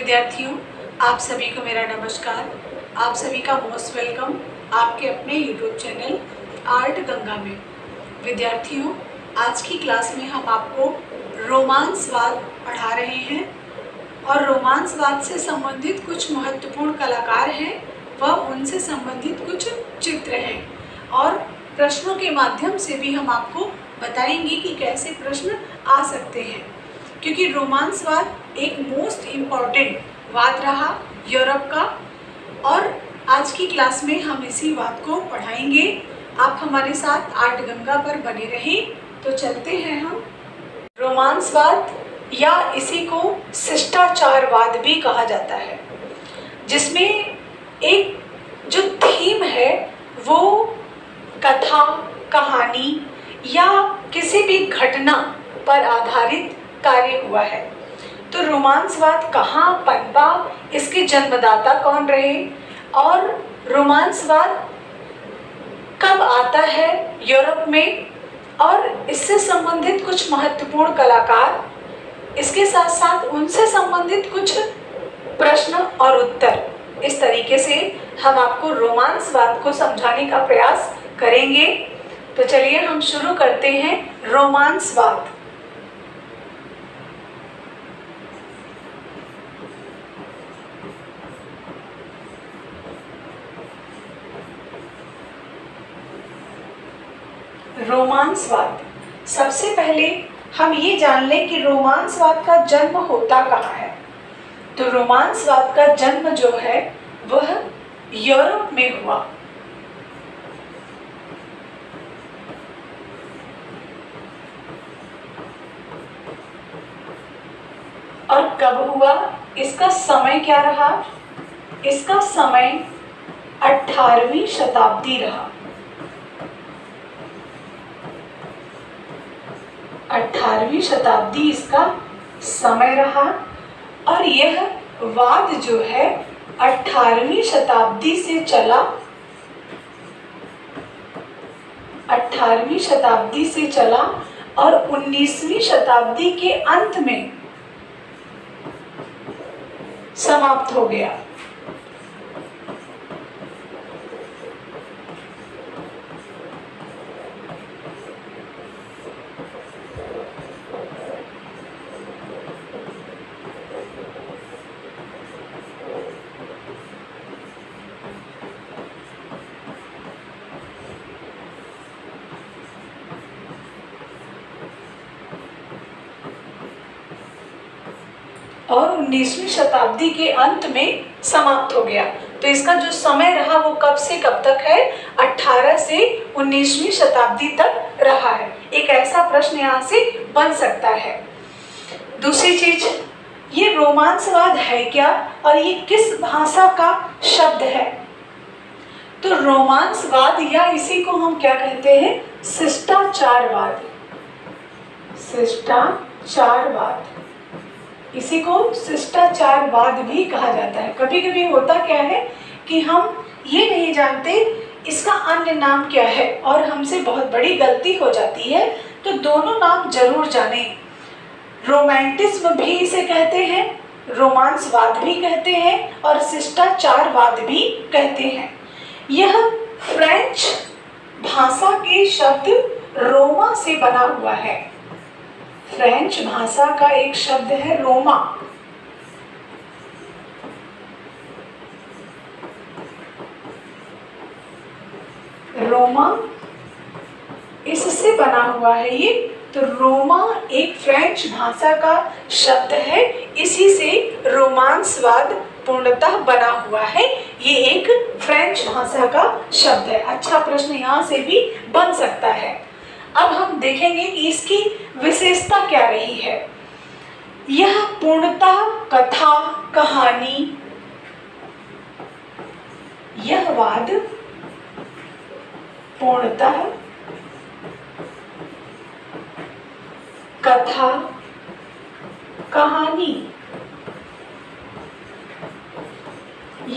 विद्यार्थियों, आप सभी को मेरा नमस्कार। आप सभी का मोस्ट वेलकम आपके अपने YouTube चैनल आर्ट गंगा में। विद्यार्थियों, आज की क्लास में हम आपको रोमांसवाद पढ़ा रहे हैं और रोमांसवाद से संबंधित कुछ महत्वपूर्ण कलाकार हैं व उनसे संबंधित कुछ चित्र हैं और प्रश्नों के माध्यम से भी हम आपको बताएंगे कि कैसे प्रश्न आ सकते हैं, क्योंकि रोमांसवाद एक मोस्ट इम्पॉर्टेंट वाद रहा यूरोप का और आज की क्लास में हम इसी वाद को पढ़ाएंगे। आप हमारे साथ आर्ट गंगा पर बने रहें। तो चलते हैं हम। रोमांसवाद या इसी को शिष्टाचारवाद भी कहा जाता है, जिसमें एक जो थीम है वो कथा, कहानी या किसी भी घटना पर आधारित कार्य हुआ है। तो रोमांसवाद कहाँ पनपा, इसके जन्मदाता कौन रहे और रोमांसवाद कब आता है यूरोप में, और इससे संबंधित कुछ महत्वपूर्ण कलाकार, इसके साथ साथ उनसे संबंधित कुछ प्रश्न और उत्तर, इस तरीके से हम आपको रोमांसवाद को समझाने का प्रयास करेंगे। तो चलिए हम शुरू करते हैं। रोमांसवाद सबसे पहले हम ये जान लें कि रोमांसवाद का जन्म होता कहाँ है। तो रोमांसवाद का जन्म जो है वह यूरोप में हुआ। और कब हुआ, इसका समय क्या रहा? इसका समय 18वीं शताब्दी रहा। 18वीं शताब्दी इसका समय रहा और यह वाद जो है 18वीं शताब्दी से चला। 18वीं शताब्दी से चला और 19वीं शताब्दी के अंत में समाप्त हो गया। और 19वीं शताब्दी के अंत में समाप्त हो गया। तो इसका जो समय रहा वो कब से कब तक है? 18 से 19वीं शताब्दी तक रहा है। एक ऐसा प्रश्न यहाँ से बन सकता है। दूसरी चीज, ये रोमांसवाद है क्या और ये किस भाषा का शब्द है? तो रोमांसवाद या इसी को हम क्या कहते हैं? शिष्टाचारवाद। शिष्टाचारवाद, इसी को शिष्टाचारवाद भी कहा जाता है। कभी कभी होता क्या है कि हम ये नहीं जानते इसका अन्य नाम क्या है और हमसे बहुत बड़ी गलती हो जाती है। तो दोनों नाम जरूर जानें। रोमांटिज्म भी इसे कहते हैं, रोमांसवाद भी कहते हैं और शिष्टाचारवाद भी कहते हैं। यह फ्रेंच भाषा के शब्द रोमा से बना हुआ है। फ्रेंच भाषा का एक शब्द है रोमा। रोमा इससे बना हुआ है ये। तो रोमा एक फ्रेंच भाषा का शब्द है, इसी से रोमांसवाद पूर्णतः बना हुआ है। ये एक फ्रेंच भाषा का शब्द है। अच्छा प्रश्न यहाँ से भी बन सकता है। अब हम देखेंगे कि इसकी विशेषता क्या रही है। यह पूर्णतः कथा, कहानी, यह वाद पूर्णतः कथा, कहानी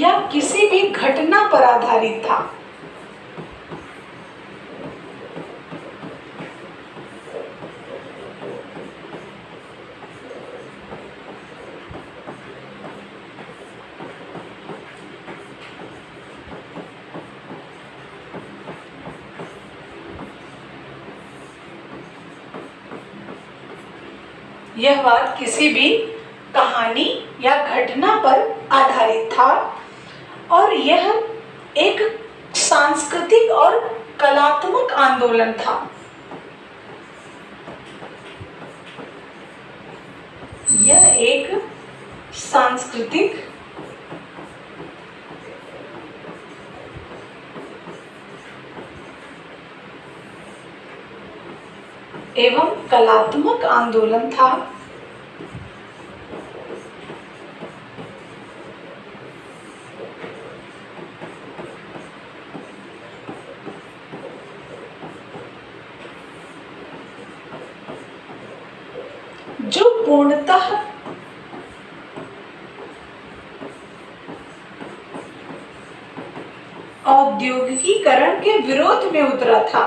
या किसी भी घटना पर आधारित था। यह वाद किसी भी कहानी या घटना पर आधारित था और यह एक सांस्कृतिक और कलात्मक आंदोलन था। यह एक सांस्कृतिक एवं कलात्मक आंदोलन था। जो पूर्णतः औद्योगिकीकरण के विरोध में उतरा था।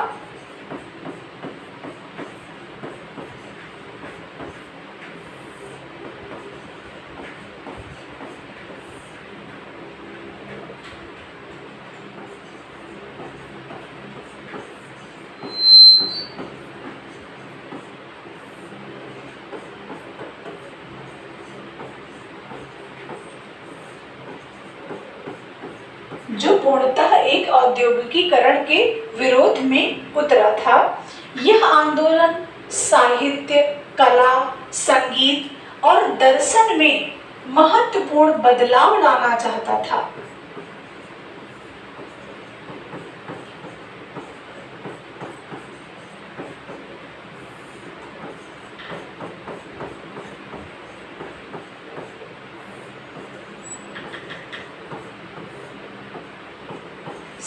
जो पूर्णतः एक औद्योगिकीकरण के विरोध में उतरा था। यह आंदोलन साहित्य, कला, संगीत और दर्शन में महत्वपूर्ण बदलाव लाना चाहता था।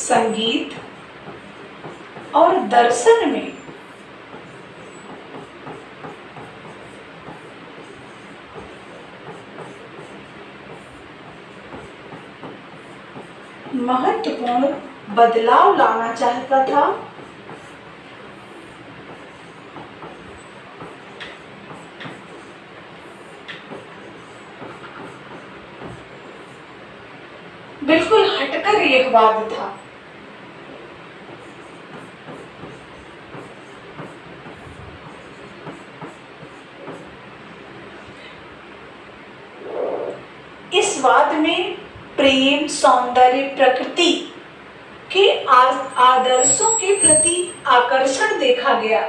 संगीत और दर्शन में महत्वपूर्ण बदलाव लाना चाहता था। बिल्कुल हटकर यह वाद था। इस वाद में प्रेम, सौंदर्य, प्रकृति के आदर्शों के प्रति आकर्षण देखा गया।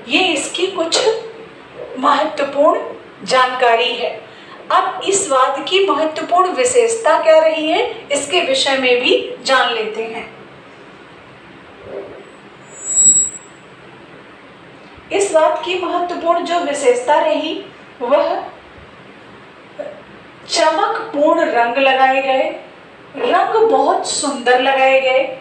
ये इसकी कुछ महत्वपूर्ण जानकारी है। अब इस वाद की महत्वपूर्ण विशेषता क्या रही है, इसके विषय में भी जान लेते हैं। इस वाद की महत्वपूर्ण जो विशेषता रही वह चमकपूर्ण रंग लगाए गए, रंग बहुत सुंदर लगाए गए,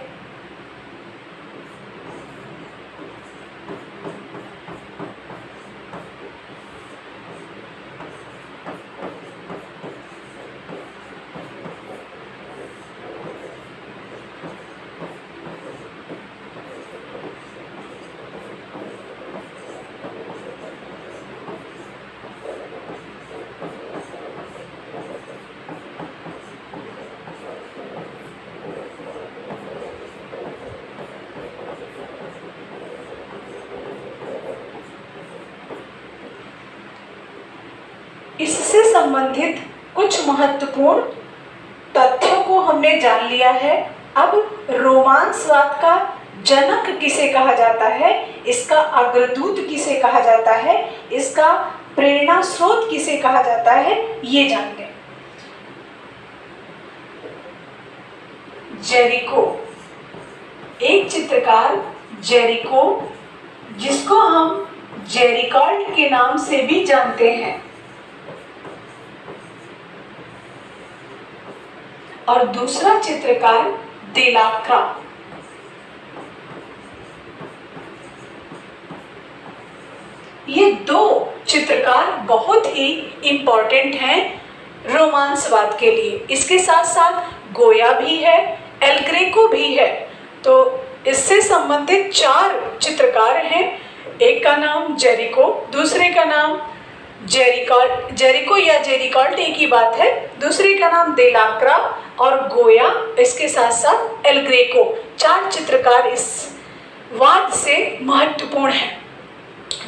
इससे संबंधित कुछ महत्वपूर्ण तथ्यों को हमने जान लिया है। अब रोमांसवाद का जनक किसे कहा जाता है, इसका अग्रदूत किसे कहा जाता है, इसका प्रेरणा स्रोत किसे कहा जाता है, ये जान लें। जेरिको, एक चित्रकार जेरिको, जिसको हम जेरिकॉल्ट के नाम से भी जानते हैं, और दूसरा चित्रकार देलाक्रा। ये दो चित्रकार बहुत ही इंपॉर्टेंट हैं रोमांसवाद के लिए। इसके साथ साथ गोया भी है, एल ग्रेको भी है। तो इससे संबंधित 4 चित्रकार हैं। एक का नाम जेरिको, दूसरे का नाम जेरिको या जेरिकॉल्ट एक ही बात है, दूसरे का नाम देलाक्रा और गोया, इसके साथ साथ एल ग्रेको। 4 चित्रकार इस वाद से महत्वपूर्ण हैं,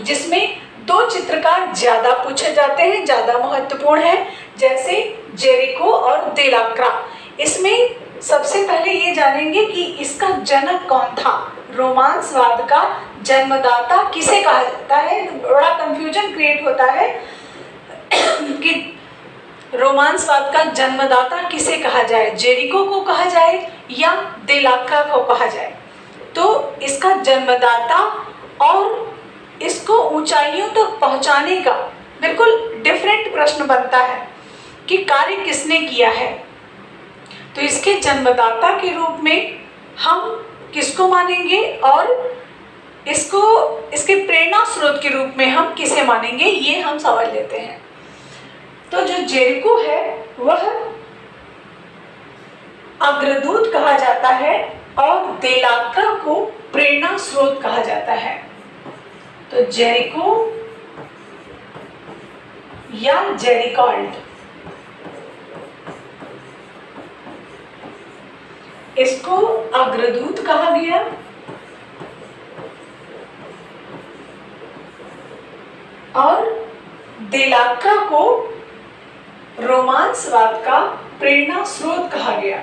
जिसमें 2 चित्रकार ज्यादा पूछे जाते हैं, ज्यादा महत्वपूर्ण है, जैसे जेरिको और देलाक्रा। इसमें सबसे पहले ये जानेंगे कि इसका जनक कौन था, रोमांसवाद का जन्मदाता किसे कहा जाता है। बड़ा कंफ्यूजन क्रिएट होता है कि रोमांसवाद का जन्मदाता किसे कहा जाए, जेरिको को कहा जाए या देलाक्रा को कहा जाए। तो इसका जन्मदाता और इसको ऊंचाइयों तक तो पहुंचाने का बिल्कुल डिफरेंट प्रश्न बनता है कि कार्य किसने किया है। तो इसके जन्मदाता के रूप में हम किसको मानेंगे और इसके प्रेरणा स्रोत के रूप में हम किसे मानेंगे, ये हम समझ लेते हैं। तो जो जेरिको है वह अग्रदूत कहा जाता है और देलाक्रा को प्रेरणा स्रोत कहा जाता है। तो जेरिको या जेरिकॉल्ट, इसको अग्रदूत कहा गया और देलाक्रा को रोमांसवाद का प्रेरणा स्रोत कहा गया।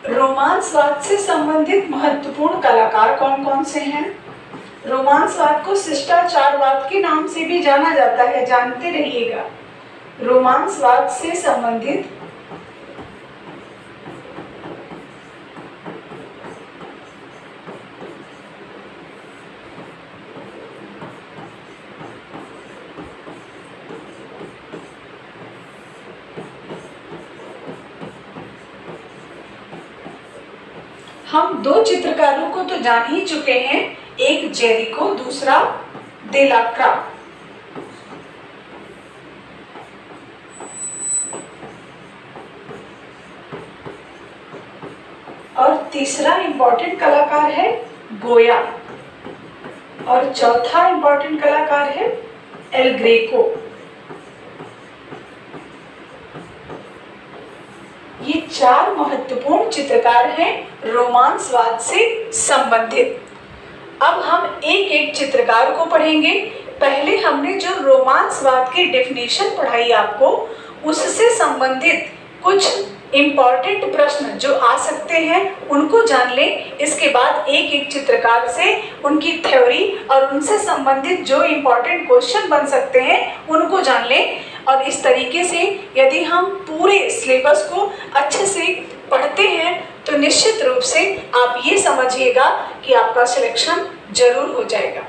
रोमांसवाद से संबंधित महत्वपूर्ण कलाकार कौन कौन से हैं। रोमांसवाद को शिष्टाचारवाद के नाम से भी जाना जाता है, जानते रहिएगा। रोमांसवाद से संबंधित हम 2 चित्रकारों को तो जान ही चुके हैं, एक जेरिको, दूसरा देलाक्रा। और तीसरा इंपॉर्टेंट कलाकार है गोया और चौथा इंपॉर्टेंट कलाकार है एल ग्रेको। ये 4 महत्वपूर्ण चित्रकार हैं रोमांसवाद से संबंधित। अब हम एक एक चित्रकार को पढ़ेंगे। पहले हमने जो रोमांसवाद की डेफिनेशन पढ़ाई आपको, उससे संबंधित कुछ इम्पॉर्टेंट प्रश्न जो आ सकते हैं उनको जान लें। इसके बाद एक एक चित्रकार से उनकी थ्योरी और उनसे संबंधित जो इम्पॉर्टेंट क्वेश्चन बन सकते हैं उनको जान लें। और इस तरीके से यदि हम पूरे सिलेबस को अच्छे से पढ़ते हैं तो निश्चित रूप से आप ये समझिएगा कि आपका सिलेक्शन जरूर हो जाएगा।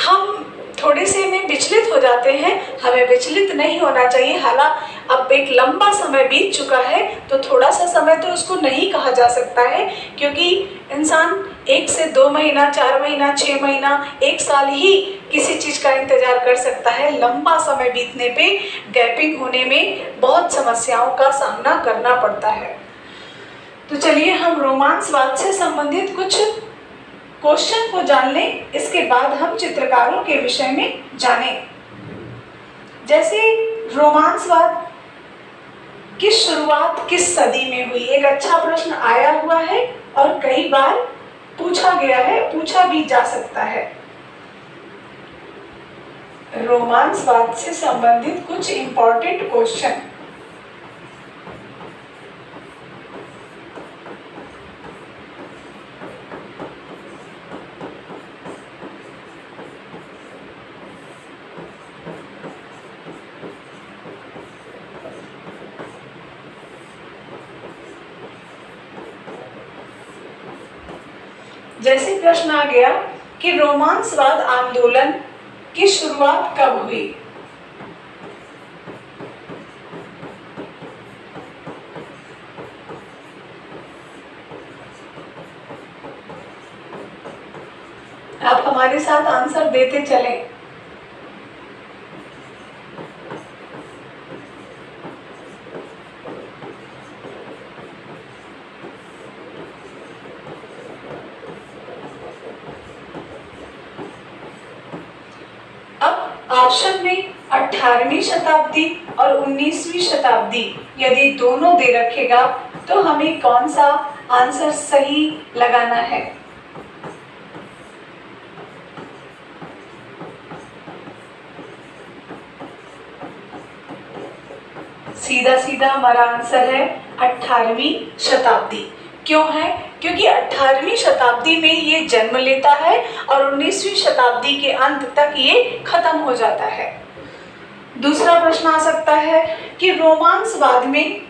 हम थोड़े से में विचलित हो जाते हैं, हमें विचलित नहीं होना चाहिए। हालांकि अब एक लंबा समय बीत चुका है तो थोड़ा सा समय तो उसको नहीं कहा जा सकता है, क्योंकि इंसान 1 से 2 महीना, 4 महीना, 6 महीना, 1 साल ही किसी चीज़ का इंतजार कर सकता है। लंबा समय बीतने पे गैपिंग होने में बहुत समस्याओं का सामना करना पड़ता है। तो चलिए हम रोमांसवाद से संबंधित कुछ क्वेश्चन को जान लें, इसके बाद हम चित्रकारों के विषय में जानें। जैसे रोमांसवाद की शुरुआत किस सदी में हुई, एक अच्छा प्रश्न आया हुआ है और कई बार पूछा गया है, पूछा भी जा सकता है। रोमांसवाद से संबंधित कुछ इंपॉर्टेंट क्वेश्चन। जैसे प्रश्न आ गया कि रोमांसवाद आंदोलन की शुरुआत कब हुई? आप हमारे साथ आंसर देते चलें। ऑप्शन में 18वीं शताब्दी और 19वीं शताब्दी यदि दोनों दे रखेगा तो हमें कौन सा आंसर सही लगाना है? सीधा सीधा हमारा आंसर है 18वीं शताब्दी। क्यों है? क्योंकि 18वीं शताब्दी में ये जन्म लेता है और 19वीं शताब्दी के अंत तक ये खत्म हो जाता है। दूसरा प्रश्न आ सकता है कि रोमांसवाद में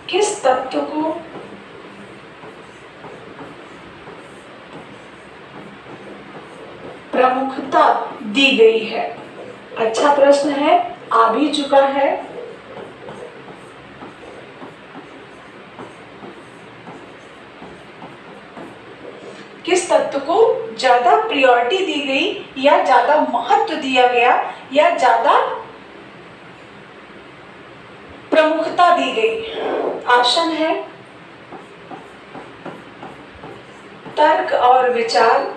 किस तत्व को प्रमुखता दी गई है? अच्छा प्रश्न है, आ भी चुका है। किस तत्व को ज्यादा प्रायोरिटी दी गई या ज्यादा महत्व दिया गया या ज्यादा प्रमुखता दी गई? ऑप्शन है तर्क और विचार,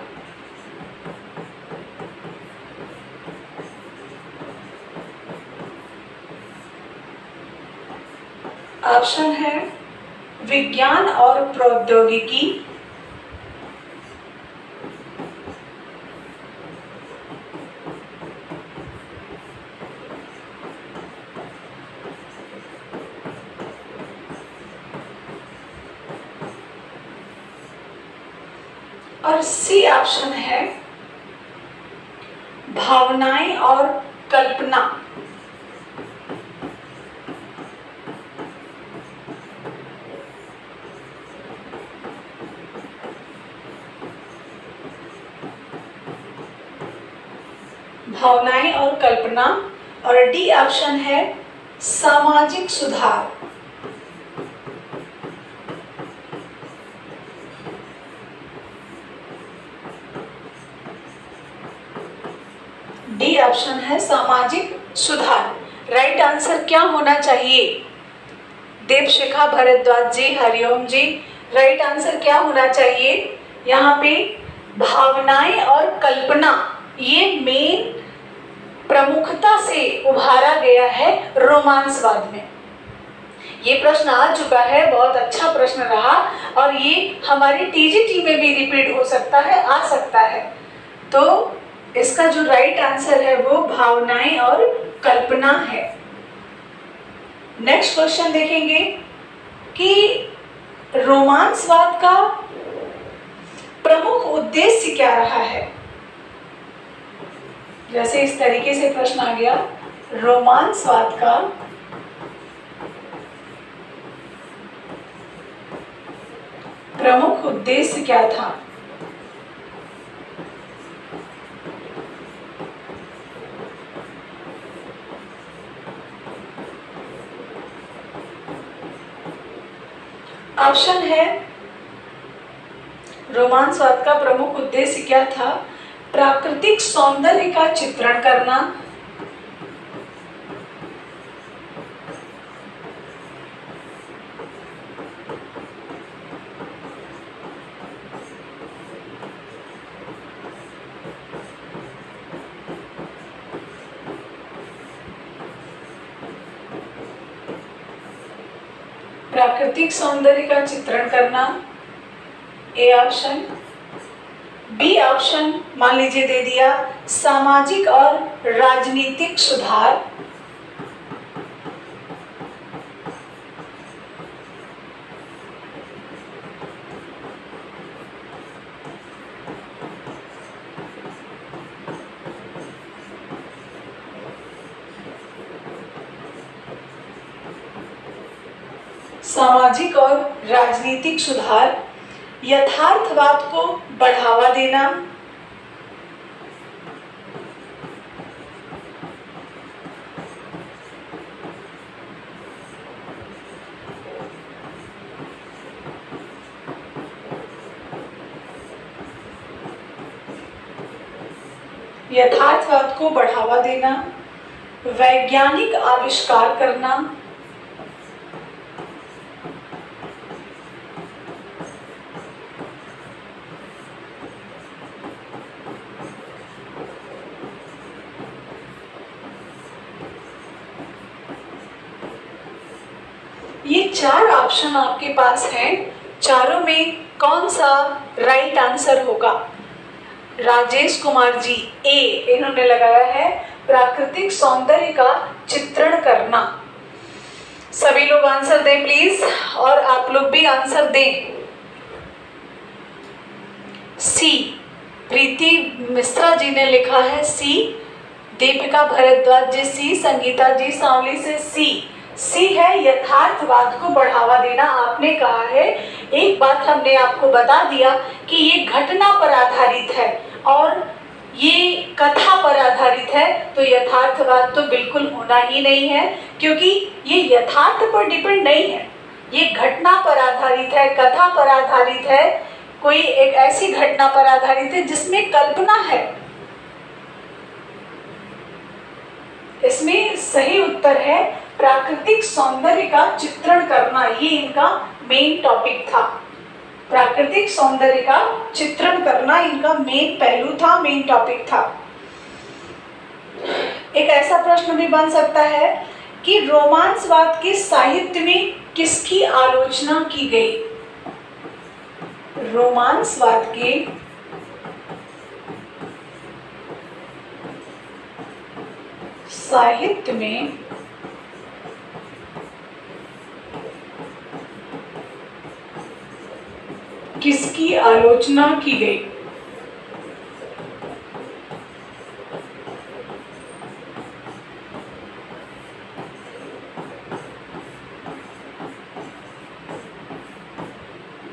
ऑप्शन है विज्ञान और प्रौद्योगिकी, और सी ऑप्शन है भावनाएं और कल्पना। भावनाएं और कल्पना। और डी ऑप्शन है सामाजिक सुधार। डी ऑप्शन है सामाजिक सुधार। राइट आंसर क्या होना चाहिए? देवशिखा भारद्वाज जी, हरिओम जी, राइट आंसर क्या होना चाहिए? यहाँ पे भावनाएं और कल्पना ये मेन प्रमुखता से उभारा गया है रोमांसवाद में। ये प्रश्न आ चुका है, बहुत अच्छा प्रश्न रहा और ये हमारी टीजीटी में भी रिपीट हो सकता है, आ सकता है। तो इसका जो राइट आंसर है वो भावनाएं और कल्पना है। नेक्स्ट क्वेश्चन देखेंगे कि रोमांसवाद का प्रमुख उद्देश्य क्या रहा है। जैसे इस तरीके से प्रश्न आ गया, रोमांसवाद का प्रमुख उद्देश्य क्या था? ऑप्शन है रोमांसवाद का प्रमुख उद्देश्य क्या था? प्राकृतिक सौंदर्य का चित्रण करना, प्राकृतिक सौंदर्य का चित्रण करना, ए ऑप्शन। बी ऑप्शन मान लीजिए दे दिया सामाजिक और राजनीतिक सुधार, सामाजिक और राजनीतिक सुधार, यथार्थवाद को बढ़ावा देना, यथार्थवाद को बढ़ावा देना, वैज्ञानिक आविष्कार करना, ये 4 ऑप्शन आपके पास हैं। चारों में कौन सा राइट आंसर होगा? राजेश कुमार जी ए इन्होंने लगाया है, प्राकृतिक सौंदर्य का चित्रण करना। सभी लोग आंसर दें प्लीज, और आप लोग भी आंसर दें। सी, प्रीति मिश्रा जी ने लिखा है सी, दीपिका भारद्वाज जी सी, संगीता जी सांवली से सी है यथार्थवाद को बढ़ावा देना। आपने कहा है, एक बात हमने आपको बता दिया कि ये घटना पर आधारित है और ये कथा पर आधारित है, तो यथार्थवाद तो बिल्कुल होना ही नहीं है, क्योंकि ये यथार्थ पर डिपेंड नहीं है, ये घटना पर आधारित है, कथा पर आधारित है, कोई एक ऐसी घटना पर आधारित है जिसमें कल्पना है। इसमें सही उत्तर है प्राकृतिक सौंदर्य का चित्रण करना। ये इनका मेन टॉपिक था, प्राकृतिक सौंदर्य का चित्रण करना इनका मेन पहलू था, मेन टॉपिक था। एक ऐसा प्रश्न भी बन सकता है कि रोमांसवाद के साहित्य में किसकी आलोचना की गई? रोमांसवाद के साहित्य में किसकी आलोचना की गई?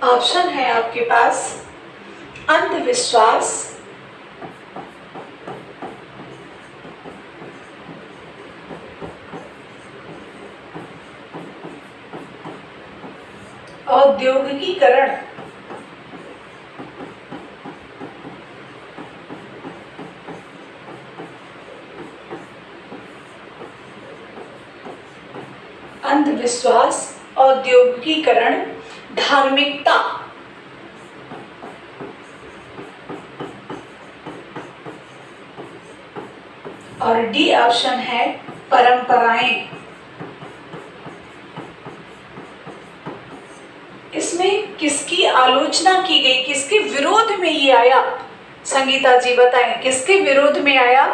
ऑप्शन है आपके पास अंधविश्वास, औद्योगिकीकरण, अंधविश्वास, औद्योगिकीकरण, धार्मिकता, और डी ऑप्शन है परंपराएं। इसमें किसकी आलोचना की गई, किसके विरोध में ये आया? संगीता जी बताएं, किसके विरोध में आया?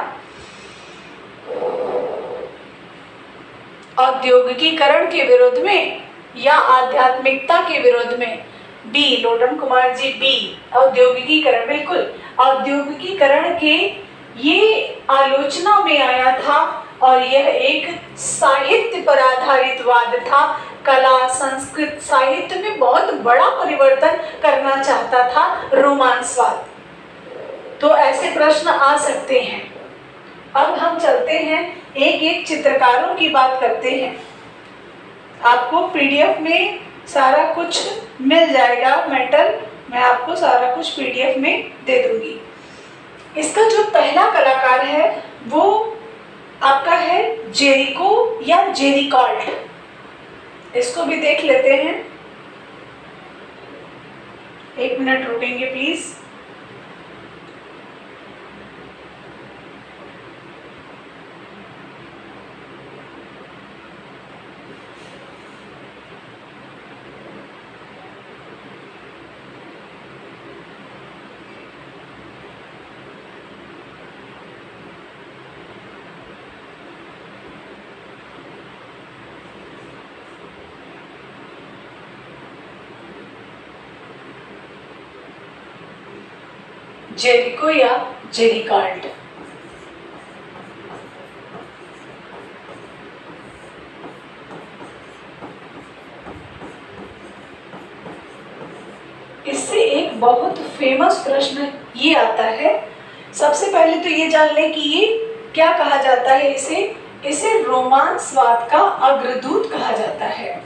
औद्योगिकीकरण के विरोध में या आध्यात्मिकता के विरोध में? बी, लोटन कुमार जी बी, औद्योगिकीकरण। बिल्कुल, औद्योगिकीकरण के ये आलोचना में आया था और यह एक साहित्य पर आधारित वाद था। कला, संस्कृत, साहित्य में बहुत बड़ा परिवर्तन करना चाहता था रोमांसवाद। तो ऐसे प्रश्न आ सकते हैं। अब हम चलते हैं, एक एक चित्रकारों की बात करते हैं। आपको पीडीएफ में सारा कुछ मिल जाएगा, मैटर मैं आपको सारा कुछ पीडीएफ में दे दूंगी। इसका जो पहला कलाकार है वो आपका है जेरिको या जेरिकॉल्ट। इसको भी देख लेते हैं, 1 मिनट रुकेंगे प्लीज। जेरिको या जेरिकॉल्ट। फेमस प्रश्न ये आता है। सबसे पहले तो ये जान लें कि ये क्या कहा जाता है, इसे रोमांसवाद का अग्रदूत कहा जाता है।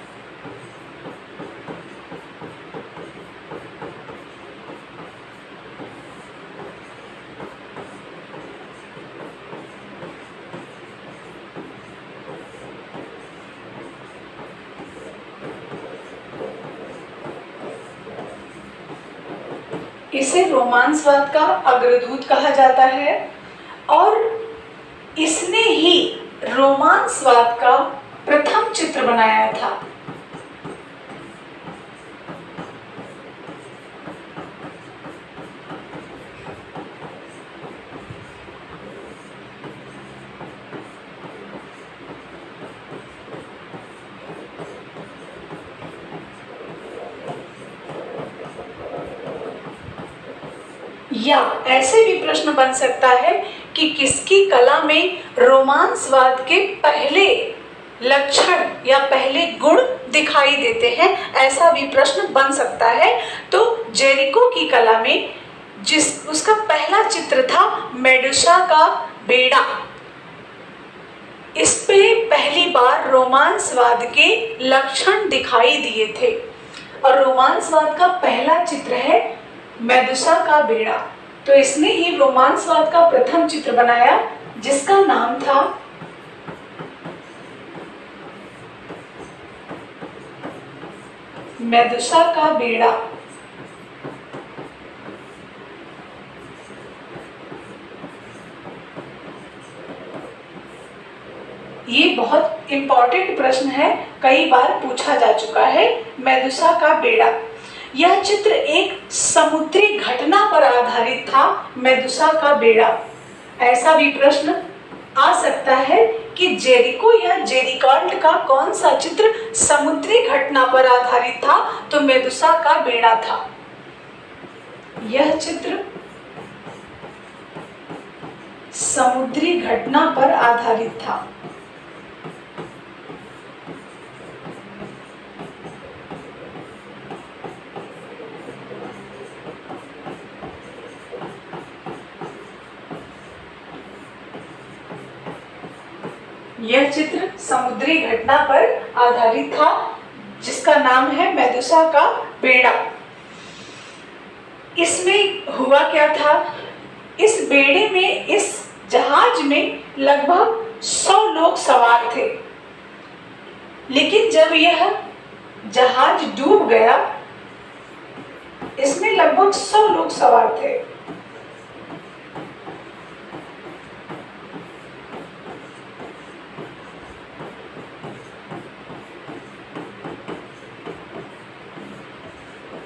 इसे रोमांसवाद का अग्रदूत कहा जाता है और इसने ही रोमांसवाद का प्रथम चित्र बनाया था। या ऐसे भी प्रश्न बन सकता है कि किसकी कला में रोमांसवाद के पहले लक्षण या पहले गुण दिखाई देते हैं, ऐसा भी प्रश्न बन सकता है। तो जेरिको की कला में उसका पहला चित्र था मेडुसा का बेड़ा। इस पे पहली बार रोमांसवाद के लक्षण दिखाई दिए थे और रोमांसवाद का पहला चित्र है मेडुसा का बेड़ा। तो इसने ही रोमांसवाद का प्रथम चित्र बनाया जिसका नाम था मेडुसा का बेड़ा। ये बहुत इंपॉर्टेंट प्रश्न है, कई बार पूछा जा चुका है। मेडुसा का बेड़ा, यह चित्र एक समुद्री घटना पर आधारित था। मेडुसा का बेड़ा, ऐसा भी प्रश्न आ सकता है कि जेरिको या जेरिकॉल्ट का कौन सा चित्र समुद्री घटना पर आधारित था, तो मेडुसा का बेड़ा था। यह चित्र समुद्री घटना पर आधारित था। यह चित्र समुद्री घटना पर आधारित था जिसका नाम है मेडुसा का बेड़ा। इसमें हुआ क्या था, इस बेड़े में, इस जहाज में लगभग 100 लोग सवार थे। लेकिन जब यह जहाज डूब गया, इसमें लगभग 100 लोग सवार थे।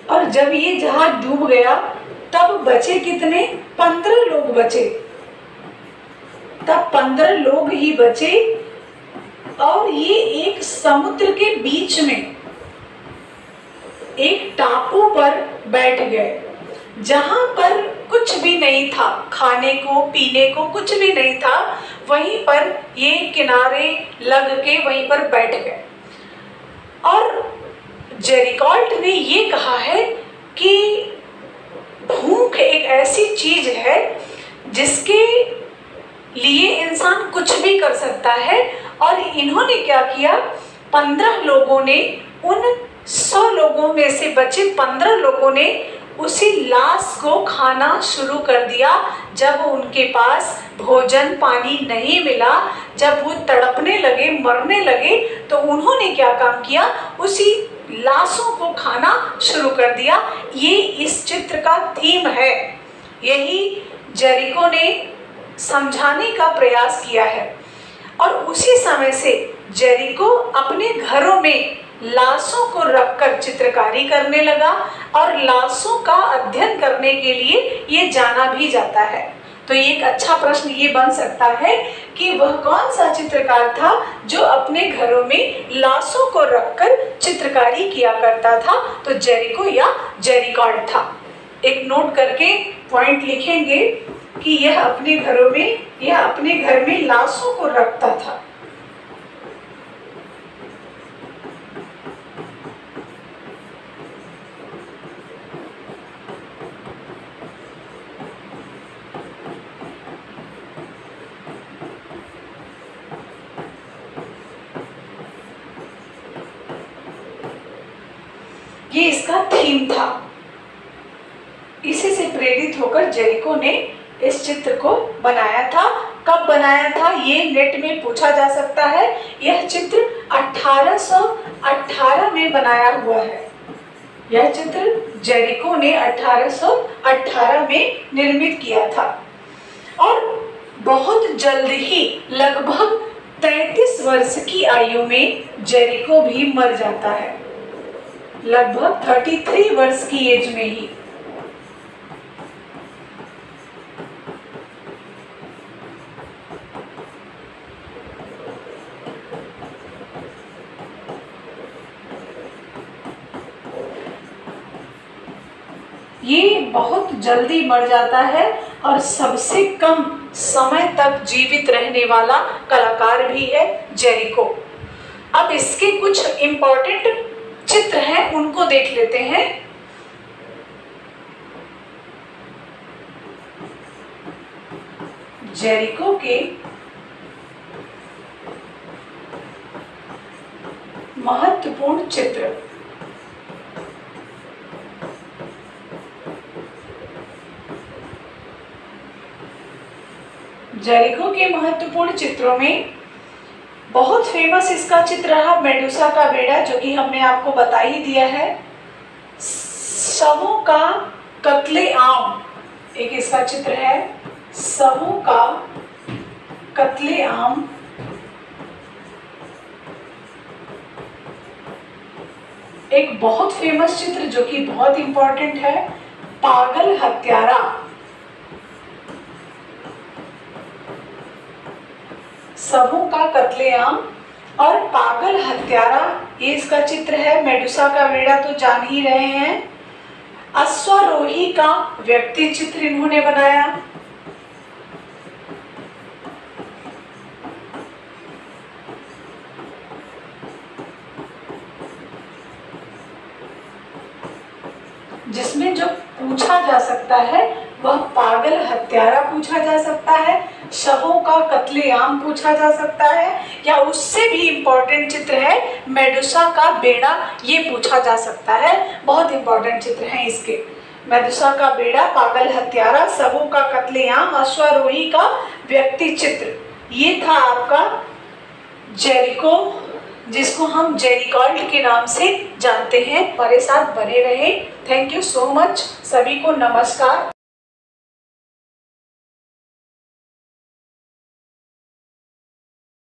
और जब ये जहाज डूब गया तब बचे कितने, 15 लोग बचे। तब 15 लोग ही बचे और ये एक समुद्र के बीच में एक टापू पर बैठ गए जहां पर कुछ भी नहीं था, खाने को पीने को कुछ भी नहीं था। वहीं पर ये किनारे लग के वहीं पर बैठ गए। और जेरिकॉल्ट ने ये कहा है कि भूख एक ऐसी चीज है जिसके लिए इंसान कुछ भी कर सकता है। और इन्होंने क्या किया, 15 लोगों ने, उन 100 लोगों में से बचे 15 लोगों ने उसी लाश को खाना शुरू कर दिया। जब उनके पास भोजन पानी नहीं मिला, जब वो तड़पने लगे, मरने लगे, तो उन्होंने क्या काम किया, उसी लाशों को खाना शुरू कर दिया। ये इस चित्र का थीम है। यही जेरिको ने समझाने का प्रयास किया है। और उसी समय से जेरिको अपने घरों में लाशों को रखकर चित्रकारी करने लगा और लाशों का अध्ययन करने के लिए ये जाना भी जाता है। तो ये एक अच्छा प्रश्न ये बन सकता है कि वह कौन सा चित्रकार था जो अपने घरों में लाशों को रखकर चित्रकारी किया करता था। तो जेरिको या जेरिकॉल्ट था। एक नोट करके पॉइंट लिखेंगे कि यह अपने घर में लाशों को रखता था। ये इसका थीम था। इसी से प्रेरित होकर जेरिको ने इस चित्र को बनाया था। कब बनाया था ये नेट में पूछा जा सकता है। यह चित्र 1818 में बनाया हुआ है। यह चित्र जेरिको ने 1818 में निर्मित किया था और बहुत जल्द ही लगभग 33 वर्ष की आयु में जेरिको भी मर जाता है, लगभग 33 वर्ष की एज में ही। ये बहुत जल्दी मर जाता है और सबसे कम समय तक जीवित रहने वाला कलाकार भी है जेरिको। अब इसके कुछ इम्पोर्टेंट चित्र हैं, उनको देख लेते हैं। जेरिको के महत्वपूर्ण चित्र। जेरिको के महत्वपूर्ण चित्रों में बहुत फेमस इसका चित्र रहा मेडुसा का बेड़ा, जो कि हमने आपको बता ही दिया है। शवों का कत्लेआम एक इसका चित्र है। शवों का कत्लेआम एक बहुत फेमस चित्र जो कि बहुत इंपॉर्टेंट है। पागल हत्यारा, शवों का कत्लेआम और पागल हत्यारा ये इसका चित्र है। मेडुसा का बेड़ा तो जान ही रहे हैं। अश्वारोही का व्यक्ति चित्र इन्होंने बनाया। जिसमें जो पूछा जा सकता है वह पागल हत्यारा पूछा जा सकता है, शवों का कत्लेआम पूछा जा सकता है, या उससे भी इम्पोर्टेंट चित्र है मेडुसा का बेड़ा, ये पूछा जा सकता है। बहुत इम्पोर्टेंट चित्र हैं इसके। मेडुसा का बेड़ा, पागल हत्यारा, शवों का कत्लेआम, अश्वारोही का व्यक्ति चित्र। ये था आपका जेरिको, जिसको हम जेरिकॉल्ट के नाम से जानते हैं। हमारे साथ बने रहें। Thank you so much. सभी को नमस्कार।